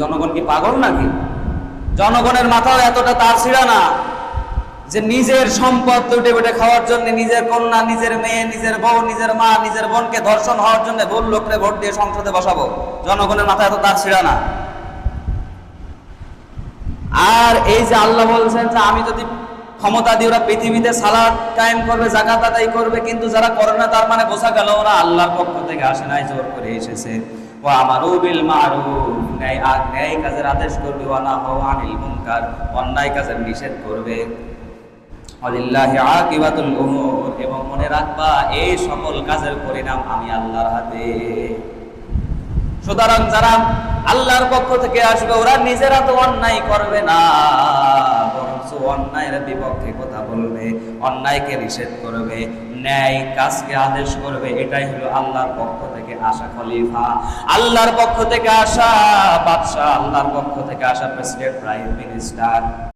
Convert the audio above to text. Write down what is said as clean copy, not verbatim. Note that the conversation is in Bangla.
জনগণ কি পাগল নাকি? জনগণের মাথাও এতটা তার ছিঁড়া না যে নিজের সম্পদ লুটে বুটে খাওয়ার জন্য নিজের কন্যা, নিজের মেয়ে, নিজের বউ, নিজের মা, নিজের বোনকে ধর্ষণ হওয়ার জন্য ভুল লোকরে ভোট দিয়ে সংসদে বসাবো। জনগণের মাথায় এত তার ছিঁড়া না। আর এই যে আল্লাহ বলছেন যে আমি যদি ক্ষমতা দিয়ে ওরা পৃথিবীতে সালাত কায়েম করবে, যাকাত আদায় করবে, কিন্তু যারা করে না তার মানে বোঝা গেল ওরা আল্লাহর পক্ষ থেকে আসে নাই, জোর করে এসেছে। ও আমারু বিল মারুফ, ন্যায় কাজের আদেশ করবে, ওয়া নাহু আনিল মুনকার, অন্যায় কাজের নিষেধ করবে। ওয়ালিল্লাহি আকিবাতুল উমুর, এবং মনে রাখবা এই সকল কাজের পরিণাম আমি আল্লাহর হাতে। সুতরাং যারা আল্লাহর পক্ষ থেকে আসবে ওরা নিজেরা তো অন্যায় করবে না, বরঞ্চ অন্যায়ের বিপক্ষে কথা বলবে, অন্যায়কে নিষেধ করবে, ন্যায় কাজকে আদেশ করবে। এটাই হলো আল্লাহর পক্ষ থেকে আসা খলিফা, আল্লাহর পক্ষ থেকে আসা বাদশা, আল্লাহর পক্ষ থেকে আসা প্রেসিডেন্ট, প্রাইম মিনিস্টার।